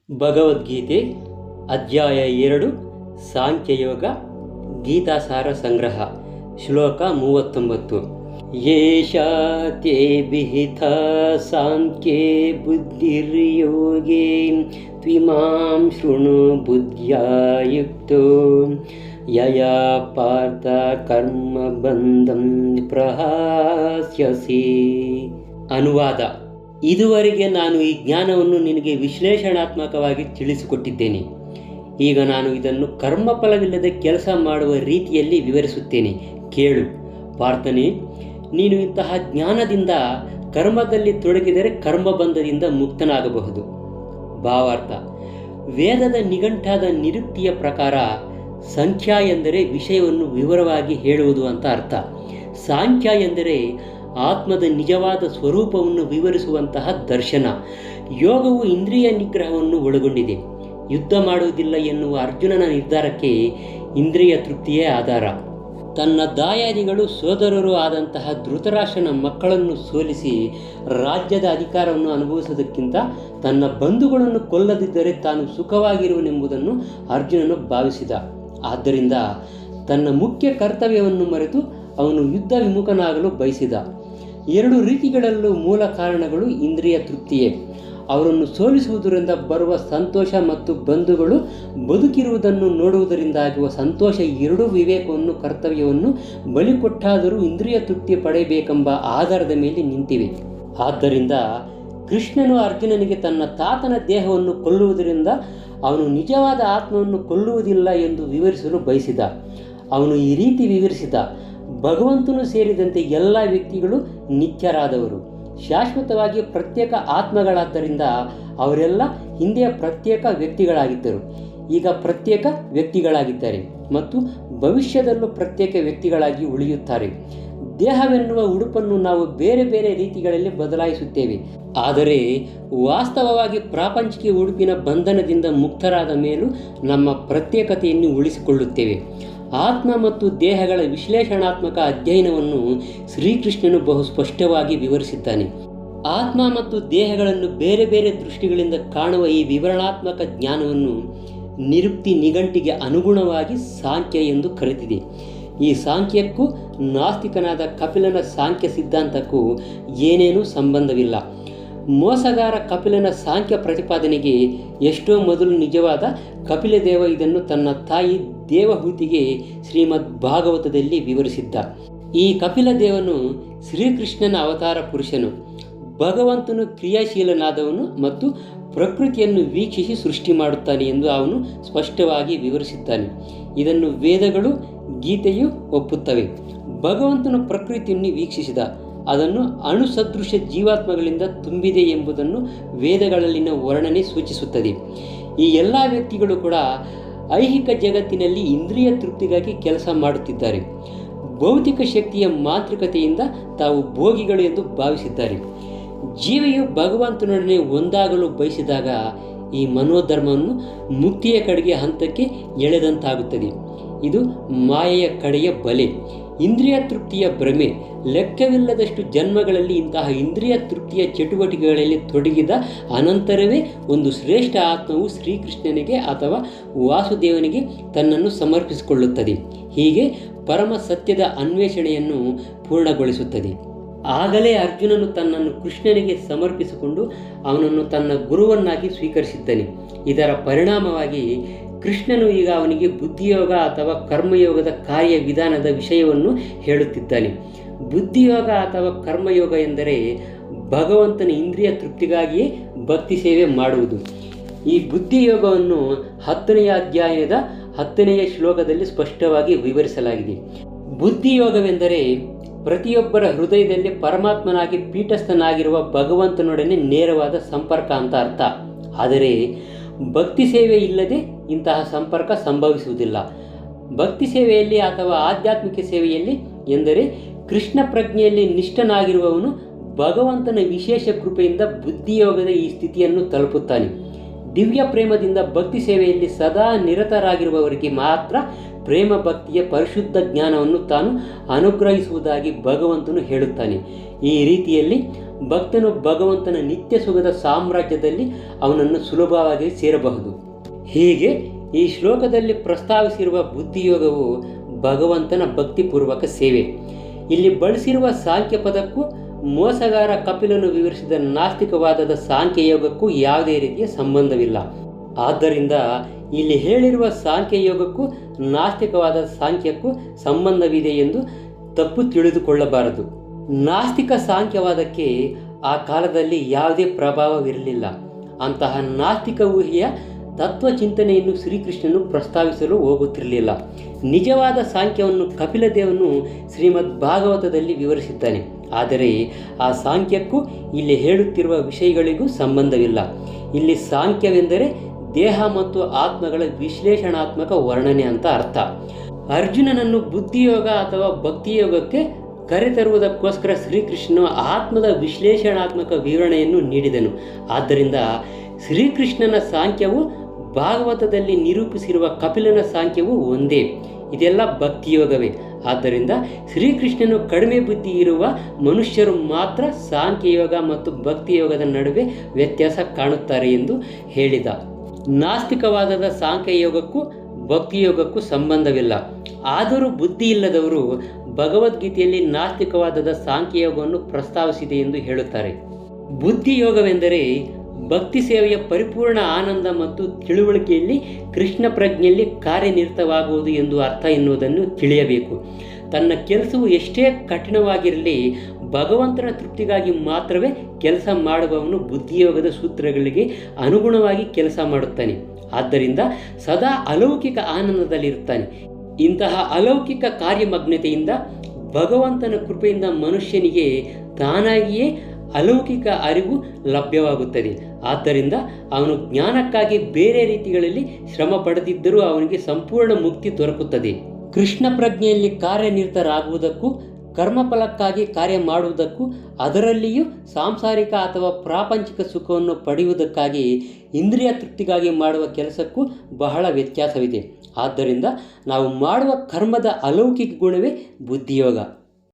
ಭಗವದ್ಗೀತೆ ಅಧ್ಯಾಯ 2 ಸಾಂಖ್ಯಯೋಗ ಗೀತಾಸಾರ ಸಂಗ್ರಹ ಶ್ಲೋಕ 39 ಯೇಷಾ ತೇ ವಿಹಿತ ಸಾಂಖ್ಯೇ ಬುದ್ಧಿರ್ಯೋಗೇ ತ್ವಿಮಾಂ ಶೃಣು ಬುದ್ಧ್ಯಾ ಯುಕ್ತೋ ಯಯಾ ಪಾರ್ಥ ಕರ್ಮ ಬಂಧಂ ಪ್ರಹಾಸ್ಯಸಿ. ಅನುವಾದ: ಇದುವರೆಗೆ ನಾನು ಈ ಜ್ಞಾನವನ್ನು ನಿನಗೆ ವಿಶ್ಲೇಷಣಾತ್ಮಕವಾಗಿ ತಿಳಿಸಿಕೊಟ್ಟಿದ್ದೇನೆ. ಈಗ ನಾನು ಇದನ್ನು ಕರ್ಮಫಲವಿಲ್ಲದೆ ಕೆಲಸ ಮಾಡುವ ರೀತಿಯಲ್ಲಿ ವಿವರಿಸುತ್ತೇನೆ, ಕೇಳು. ಪಾರ್ಥನೇ, ನೀನು ಇಂತಹ ಜ್ಞಾನದಿಂದ ಕರ್ಮದಲ್ಲಿ ತೊಡಗಿದರೆ ಕರ್ಮಬಂಧದಿಂದ ಮುಕ್ತನಾಗಬಹುದು. ಭಾವಾರ್ಥ: ವೇದದ ನಿಘಂಟಾದ ನಿರುಕ್ತಿಯ ಪ್ರಕಾರ ಸಂಖ್ಯಾ ಎಂದರೆ ವಿಷಯವನ್ನು ವಿವರವಾಗಿ ಹೇಳುವುದು ಅಂತ ಅರ್ಥ. ಸಾಂಖ್ಯ ಎಂದರೆ ಆತ್ಮದ ನಿಜವಾದ ಸ್ವರೂಪವನ್ನು ವಿವರಿಸುವಂತಹ ದರ್ಶನ. ಯೋಗವು ಇಂದ್ರಿಯ ನಿಗ್ರಹವನ್ನು ಒಳಗೊಂಡಿದೆ. ಯುದ್ಧ ಮಾಡುವುದಿಲ್ಲ ಎನ್ನುವ ಅರ್ಜುನನ ನಿರ್ಧಾರಕ್ಕೆ ಇಂದ್ರಿಯ ತೃಪ್ತಿಯೇ ಆಧಾರ. ತನ್ನ ದಾಯಾದಿಗಳು ಸೋದರರು ಆದಂತಹ ಧೃತರಾಷ್ಟ್ರನ ಮಕ್ಕಳನ್ನು ಸೋಲಿಸಿ ರಾಜ್ಯದ ಅಧಿಕಾರವನ್ನು ಅನುಭವಿಸುವುದಕ್ಕಿಂತ ತನ್ನ ಬಂಧುಗಳನ್ನು ಕೊಲ್ಲದಿದ್ದರೆ ತಾನು ಸುಖವಾಗಿರುವನೆಂಬುದನ್ನು ಅರ್ಜುನನು ಭಾವಿಸಿದ. ಆದ್ದರಿಂದ ತನ್ನ ಮುಖ್ಯ ಕರ್ತವ್ಯವನ್ನು ಮರೆತು ಅವನು ಯುದ್ಧ ವಿಮುಖನಾಗಲು ಬಯಸಿದ. ಎರಡು ರೀತಿಗಳಲ್ಲೂ ಮೂಲ ಕಾರಣಗಳು ಇಂದ್ರಿಯ ತೃಪ್ತಿಯೇ. ಅವರನ್ನು ಸೋಲಿಸುವುದರಿಂದ ಬರುವ ಸಂತೋಷ ಮತ್ತು ಬಂಧುಗಳು ಬದುಕಿರುವುದನ್ನು ನೋಡುವುದರಿಂದಾಗುವ ಸಂತೋಷ ಎರಡೂ ವಿವೇಕವನ್ನು ಕರ್ತವ್ಯವನ್ನು ಬಲಿಕೊಟ್ಟಾದರೂ ಇಂದ್ರಿಯ ತೃಪ್ತಿ ಪಡೆಯಬೇಕೆಂಬ ಆಧಾರದ ಮೇಲೆ ನಿಂತಿವೆ. ಆದ್ದರಿಂದ ಕೃಷ್ಣನು ಅರ್ಜುನನಿಗೆ ತನ್ನ ತಾತನ ದೇಹವನ್ನು ಕೊಲ್ಲುವುದರಿಂದ ಅವನು ನಿಜವಾದ ಆತ್ಮವನ್ನು ಕೊಲ್ಲುವುದಿಲ್ಲ ಎಂದು ವಿವರಿಸಲು ಬಯಸಿದ. ಅವನು ಈ ರೀತಿ ವಿವರಿಸಿದ: ಭಗವಂತನು ಸೇರಿದಂತೆ ಎಲ್ಲ ವ್ಯಕ್ತಿಗಳು ನಿತ್ಯರಾದವರು, ಶಾಶ್ವತವಾಗಿ ಪ್ರತ್ಯೇಕ ಆತ್ಮಗಳಾದ್ದರಿಂದ ಅವರೆಲ್ಲ ಹಿಂದೆ ಪ್ರತ್ಯೇಕ ವ್ಯಕ್ತಿಗಳಾಗಿದ್ದರು, ಈಗ ಪ್ರತ್ಯೇಕ ವ್ಯಕ್ತಿಗಳಾಗಿದ್ದಾರೆ ಮತ್ತು ಭವಿಷ್ಯದಲ್ಲೂ ಪ್ರತ್ಯೇಕ ವ್ಯಕ್ತಿಗಳಾಗಿ ಉಳಿಯುತ್ತಾರೆ. ದೇಹವೆನ್ನುವ ಉಡುಪನ್ನು ನಾವು ಬೇರೆ ಬೇರೆ ರೀತಿಗಳಲ್ಲಿ ಬದಲಾಯಿಸುತ್ತೇವೆ, ಆದರೆ ವಾಸ್ತವವಾಗಿ ಪ್ರಾಪಂಚಿಕ ಉಡುಪಿನ ಬಂಧನದಿಂದ ಮುಕ್ತರಾದ ಮೇಲೂ ನಮ್ಮ ಪ್ರತ್ಯೇಕತೆಯನ್ನು ಉಳಿಸಿಕೊಳ್ಳುತ್ತೇವೆ. ಆತ್ಮ ಮತ್ತು ದೇಹಗಳ ವಿಶ್ಲೇಷಣಾತ್ಮಕ ಅಧ್ಯಯನವನ್ನು ಶ್ರೀಕೃಷ್ಣನು ಬಹು ಸ್ಪಷ್ಟವಾಗಿ ವಿವರಿಸಿದ್ದಾನೆ. ಆತ್ಮ ಮತ್ತು ದೇಹಗಳನ್ನು ಬೇರೆ ಬೇರೆ ದೃಷ್ಟಿಗಳಿಂದ ಕಾಣುವ ಈ ವಿವರಣಾತ್ಮಕ ಜ್ಞಾನವನ್ನು ನಿರುಕ್ತಿ ನಿಘಂಟಿಗೆ ಅನುಗುಣವಾಗಿ ಸಾಂಖ್ಯ ಎಂದು ಕರೆದಿದೆ. ಈ ಸಾಂಖ್ಯಕ್ಕೂ ನಾಸ್ತಿಕನಾದ ಕಪಿಲನ ಸಾಂಖ್ಯ ಸಿದ್ಧಾಂತಕ್ಕೂ ಏನೇನೂ ಸಂಬಂಧವಿಲ್ಲ. ಮೋಸಗಾರ ಕಪಿಲನ ಸಾಂಖ್ಯ ಪ್ರತಿಪಾದನೆಗೆ ಎಷ್ಟೋ ಮೊದಲು ನಿಜವಾದ ಕಪಿಲದೇವ ಇದನ್ನು ತನ್ನ ತಾಯಿ ದೇವಹೂತಿಗೆ ಶ್ರೀಮದ್ ಭಾಗವತದಲ್ಲಿ ವಿವರಿಸಿದ್ದ. ಈ ಕಪಿಲದೇವನು ಶ್ರೀಕೃಷ್ಣನ ಅವತಾರ ಪುರುಷನು. ಭಗವಂತನು ಕ್ರಿಯಾಶೀಲನಾದವನು ಮತ್ತು ಪ್ರಕೃತಿಯನ್ನು ವೀಕ್ಷಿಸಿ ಸೃಷ್ಟಿ ಮಾಡುತ್ತಾನೆ ಎಂದು ಅವನು ಸ್ಪಷ್ಟವಾಗಿ ವಿವರಿಸಿದ್ದಾನೆ. ಇದನ್ನು ವೇದಗಳು ಗೀತೆಯು ಒಪ್ಪುತ್ತವೆ. ಭಗವಂತನು ಪ್ರಕೃತಿಯನ್ನು ವೀಕ್ಷಿಸಿದ, ಅದನ್ನು ಅಣುಸದೃಶ ಜೀವಾತ್ಮಗಳಿಂದ ತುಂಬಿದೆ ಎಂಬುದನ್ನು ವೇದಗಳಲ್ಲಿನ ವರ್ಣನೆ ಸೂಚಿಸುತ್ತದೆ. ಈ ಎಲ್ಲ ವ್ಯಕ್ತಿಗಳು ಕೂಡ ಐಹಿಕ ಜಗತ್ತಿನಲ್ಲಿ ಇಂದ್ರಿಯ ತೃಪ್ತಿಗಾಗಿ ಕೆಲಸ ಮಾಡುತ್ತಿದ್ದಾರೆ. ಭೌತಿಕ ಶಕ್ತಿಯ ಮಾಂತ್ರಿಕತೆಯಿಂದ ತಾವು ಭೋಗಿಗಳು ಎಂದು ಭಾವಿಸಿದ್ದಾರೆ. ಜೀವಿಯು ಭಗವಂತನೊಡನೆ ಒಂದಾಗಲು ಬಯಸಿದಾಗ ಈ ಮನೋಧರ್ಮವನ್ನು ಮುಕ್ತಿಯ ಕಡೆಗೆ ಹಂತಕ್ಕೆ ಎಳೆದಂತಾಗುತ್ತದೆ. ಇದು ಮಾಯೆಯ ಕಡೆಯ ಬಲೆ, ಇಂದ್ರಿಯ ತೃಪ್ತಿಯ ಭ್ರಮೆ. ಲೆಕ್ಕವಿಲ್ಲದಷ್ಟು ಜನ್ಮಗಳಲ್ಲಿ ಇಂತಹ ಇಂದ್ರಿಯ ತೃಪ್ತಿಯ ಚಟುವಟಿಕೆಗಳಲ್ಲಿ ತೊಡಗಿದ ಅನಂತರವೇ ಒಂದು ಶ್ರೇಷ್ಠ ಆತ್ಮವು ಶ್ರೀಕೃಷ್ಣನಿಗೆ ಅಥವಾ ವಾಸುದೇವನಿಗೆ ತನ್ನನ್ನು ಸಮರ್ಪಿಸಿಕೊಳ್ಳುತ್ತದೆ. ಹೀಗೆ ಪರಮ ಸತ್ಯದ ಅನ್ವೇಷಣೆಯನ್ನು ಪೂರ್ಣಗೊಳಿಸುತ್ತದೆ. ಆಗಲೇ ಅರ್ಜುನನು ತನ್ನನ್ನು ಕೃಷ್ಣನಿಗೆ ಸಮರ್ಪಿಸಿಕೊಂಡು ಅವನನ್ನು ತನ್ನ ಗುರುವನ್ನಾಗಿ ಸ್ವೀಕರಿಸಿದ್ದಾನೆ. ಇದರ ಪರಿಣಾಮವಾಗಿ ಕೃಷ್ಣನು ಈಗ ಅವನಿಗೆ ಬುದ್ಧಿಯೋಗ ಅಥವಾ ಕರ್ಮಯೋಗದ ಕಾರ್ಯವಿಧಾನದ ವಿಷಯವನ್ನು ಹೇಳುತ್ತಿದ್ದಾನೆ. ಬುದ್ಧಿಯೋಗ ಅಥವಾ ಕರ್ಮಯೋಗ ಎಂದರೆ ಭಗವಂತನ ಇಂದ್ರಿಯ ತೃಪ್ತಿಗಾಗಿಯೇ ಭಕ್ತಿ ಸೇವೆ ಮಾಡುವುದು. ಈ ಬುದ್ಧಿಯೋಗವನ್ನು 10ನೇ ಅಧ್ಯಾಯದ 10ನೇ ಶ್ಲೋಕದಲ್ಲಿ ಸ್ಪಷ್ಟವಾಗಿ ವಿವರಿಸಲಾಗಿದೆ. ಬುದ್ಧಿಯೋಗವೆಂದರೆ ಪ್ರತಿಯೊಬ್ಬರ ಹೃದಯದಲ್ಲಿ ಪರಮಾತ್ಮನಾಗಿ ಪೀಠಸ್ಥನಾಗಿರುವ ಭಗವಂತನೊಡನೆ ನೇರವಾದ ಸಂಪರ್ಕ ಅಂತ ಅರ್ಥ. ಆದರೆ ಭಕ್ತಿ ಸೇವೆ ಇಲ್ಲದೆ ಇಂತಹ ಸಂಪರ್ಕ ಸಂಭವಿಸುವುದಿಲ್ಲ. ಭಕ್ತಿ ಸೇವೆಯಲ್ಲಿ ಅಥವಾ ಆಧ್ಯಾತ್ಮಿಕ ಸೇವೆಯಲ್ಲಿ ಎಂದರೆ ಕೃಷ್ಣ ಪ್ರಜ್ಞೆಯಲ್ಲಿ ನಿಷ್ಠನಾಗಿರುವವನು ಭಗವಂತನ ವಿಶೇಷ ಕೃಪೆಯಿಂದ ಬುದ್ಧಿಯೋಗದ ಈ ಸ್ಥಿತಿಯನ್ನು ತಲುಪುತ್ತಾನೆ. ದಿವ್ಯ ಪ್ರೇಮದಿಂದ ಭಕ್ತಿ ಸೇವೆಯಲ್ಲಿ ಸದಾ ನಿರತರಾಗಿರುವವರಿಗೆ ಮಾತ್ರ ಪ್ರೇಮ ಭಕ್ತಿಯ ಪರಿಶುದ್ಧ ಜ್ಞಾನವನ್ನು ತಾನು ಅನುಗ್ರಹಿಸುವುದಾಗಿ ಭಗವಂತನು ಹೇಳುತ್ತಾನೆ. ಈ ರೀತಿಯಲ್ಲಿ ಭಕ್ತನು ಭಗವಂತನ ನಿತ್ಯ ಸುಖದ ಸಾಮ್ರಾಜ್ಯದಲ್ಲಿ ಅವನನ್ನು ಸುಲಭವಾಗಿ ಸೇರಬಹುದು. ಹೀಗೆ ಈ ಶ್ಲೋಕದಲ್ಲಿ ಪ್ರಸ್ತಾವಿಸಿರುವ ಬುದ್ಧಿಯೋಗವು ಭಗವಂತನ ಭಕ್ತಿಪೂರ್ವಕ ಸೇವೆ. ಇಲ್ಲಿ ಬಳಸಿರುವ ಸಾಂಖ್ಯ ಪದಕ್ಕೂ ಮೋಸಗಾರ ಕಪಿಲನು ವಿವರಿಸಿದ ನಾಸ್ತಿಕವಾದದ ಸಾಂಖ್ಯಯೋಗಕ್ಕೂ ಯಾವುದೇ ರೀತಿಯ ಸಂಬಂಧವಿಲ್ಲ. ಆದ್ದರಿಂದ ಇಲ್ಲಿ ಹೇಳಿರುವ ಸಾಂಖ್ಯಯೋಗಕ್ಕೂ ನಾಸ್ತಿಕವಾದ ಸಾಂಖ್ಯಕ್ಕೂ ಸಂಬಂಧವಿದೆ ಎಂದು ತಪ್ಪು ತಿಳಿದುಕೊಳ್ಳಬಾರದು. ನಾಸ್ತಿಕ ಸಾಂಖ್ಯವಾದಕ್ಕೆ ಆ ಕಾಲದಲ್ಲಿ ಯಾವುದೇ ಪ್ರಭಾವವಿರಲಿಲ್ಲ. ಅಂತಹ ನಾಸ್ತಿಕ ಊಹೆಯ ತತ್ವಚಿಂತನೆಯನ್ನು ಶ್ರೀಕೃಷ್ಣನು ಪ್ರಸ್ತಾವಿಸಲು ಹೋಗುತ್ತಿರಲಿಲ್ಲ. ನಿಜವಾದ ಸಾಂಖ್ಯವನ್ನು ಕಪಿಲದೇವನು ಶ್ರೀಮದ್ ಭಾಗವತದಲ್ಲಿ ವಿವರಿಸಿದ್ದಾನೆ. ಆದರೆ ಆ ಸಾಂಖ್ಯಕ್ಕೂ ಇಲ್ಲಿ ಹೇಳುತ್ತಿರುವ ವಿಷಯಗಳಿಗೂ ಸಂಬಂಧವಿಲ್ಲ. ಇಲ್ಲಿ ಸಾಂಖ್ಯವೆಂದರೆ ದೇಹ ಮತ್ತು ಆತ್ಮಗಳ ವಿಶ್ಲೇಷಣಾತ್ಮಕ ವರ್ಣನೆ ಅಂತ ಅರ್ಥ. ಅರ್ಜುನನನ್ನು ಬುದ್ಧಿಯೋಗ ಅಥವಾ ಭಕ್ತಿಯೋಗಕ್ಕೆ ಕರೆತರುವುದಕ್ಕೋಸ್ಕರ ಶ್ರೀಕೃಷ್ಣನು ಆತ್ಮದ ವಿಶ್ಲೇಷಣಾತ್ಮಕ ವಿವರಣೆಯನ್ನು ನೀಡಿದನು. ಆದ್ದರಿಂದ ಶ್ರೀಕೃಷ್ಣನ ಸಾಂಖ್ಯವು ಭಾಗವತದಲ್ಲಿ ನಿರೂಪಿಸಿರುವ ಕಪಿಲನ ಸಾಂಖ್ಯವು ಒಂದೇ. ಇದೆಲ್ಲ ಭಕ್ತಿಯೋಗವೇ. ಆದ್ದರಿಂದ ಶ್ರೀಕೃಷ್ಣನು ಕಡಿಮೆ ಬುದ್ಧಿ ಇರುವ ಮನುಷ್ಯರು ಮಾತ್ರ ಸಾಂಖ್ಯಯೋಗ ಮತ್ತು ಭಕ್ತಿಯೋಗದ ನಡುವೆ ವ್ಯತ್ಯಾಸ ಕಾಣುತ್ತಾರೆ ಎಂದು ಹೇಳಿದ. ನಾಸ್ತಿಕವಾದದ ಸಾಂಖ್ಯಯೋಗಕ್ಕೂ ಭಕ್ತಿಯೋಗಕ್ಕೂ ಸಂಬಂಧವಿಲ್ಲ. ಆದರೂ ಬುದ್ಧಿ ಇಲ್ಲದವರು ಭಗವದ್ಗೀತೆಯಲ್ಲಿ ನಾಸ್ತಿಕವಾದದ ಸಾಂಖ್ಯಯೋಗವನ್ನು ಪ್ರಸ್ತಾವಿಸಿದೆ ಎಂದು ಹೇಳುತ್ತಾರೆ. ಬುದ್ಧಿಯೋಗವೆಂದರೆ ಭಕ್ತಿ ಸೇವೆಯ ಪರಿಪೂರ್ಣ ಆನಂದ ಮತ್ತು ತಿಳುವಳಿಕೆಯಲ್ಲಿ ಕೃಷ್ಣ ಪ್ರಜ್ಞೆಯಲ್ಲಿ ಕಾರ್ಯನಿರತವಾಗುವುದು ಎಂದು ಅರ್ಥ ಎನ್ನುವುದನ್ನು ತಿಳಿಯಬೇಕು. ತನ್ನ ಕೆಲಸವು ಎಷ್ಟೇ ಕಠಿಣವಾಗಿರಲಿ ಭಗವಂತನ ತೃಪ್ತಿಗಾಗಿ ಮಾತ್ರವೇ ಕೆಲಸ ಮಾಡುವವನು ಬುದ್ಧಿಯೋಗದ ಸೂತ್ರಗಳಿಗೆ ಅನುಗುಣವಾಗಿ ಕೆಲಸ ಮಾಡುತ್ತಾನೆ. ಆದ್ದರಿಂದ ಸದಾ ಅಲೌಕಿಕ ಆನಂದದಲ್ಲಿರುತ್ತಾನೆ. ಇಂತಹ ಅಲೌಕಿಕ ಕಾರ್ಯಮಗ್ನತೆಯಿಂದ ಭಗವಂತನ ಕೃಪೆಯಿಂದ ಮನುಷ್ಯನಿಗೆ ತಾನಾಗಿಯೇ ಅಲೌಕಿಕ ಅರಿವು ಲಭ್ಯವಾಗುತ್ತದೆ. ಆದ್ದರಿಂದ ಅವನು ಜ್ಞಾನಕ್ಕಾಗಿ ಬೇರೆ ರೀತಿಗಳಲ್ಲಿ ಶ್ರಮ ಪಡೆದಿದ್ದರೂ ಅವನಿಗೆ ಸಂಪೂರ್ಣ ಮುಕ್ತಿ ದೊರಕುತ್ತದೆ. ಕೃಷ್ಣ ಪ್ರಜ್ಞೆಯಲ್ಲಿ ಕಾರ್ಯನಿರತರಾಗುವುದಕ್ಕೂ ಕರ್ಮಫಲಕ್ಕಾಗಿ ಕಾರ್ಯ ಮಾಡುವುದಕ್ಕೂ ಅದರಲ್ಲಿಯೂ ಸಾಂಸಾರಿಕ ಅಥವಾ ಪ್ರಾಪಂಚಿಕ ಸುಖವನ್ನು ಪಡೆಯುವುದಕ್ಕಾಗಿ ಇಂದ್ರಿಯ ತೃಪ್ತಿಗಾಗಿ ಮಾಡುವ ಕೆಲಸಕ್ಕೂ ಬಹಳ ವ್ಯತ್ಯಾಸವಿದೆ. ಆದ್ದರಿಂದ ನಾವು ಮಾಡುವ ಕರ್ಮದ ಅಲೌಕಿಕ ಗುಣವೇ ಬುದ್ಧಿಯೋಗ.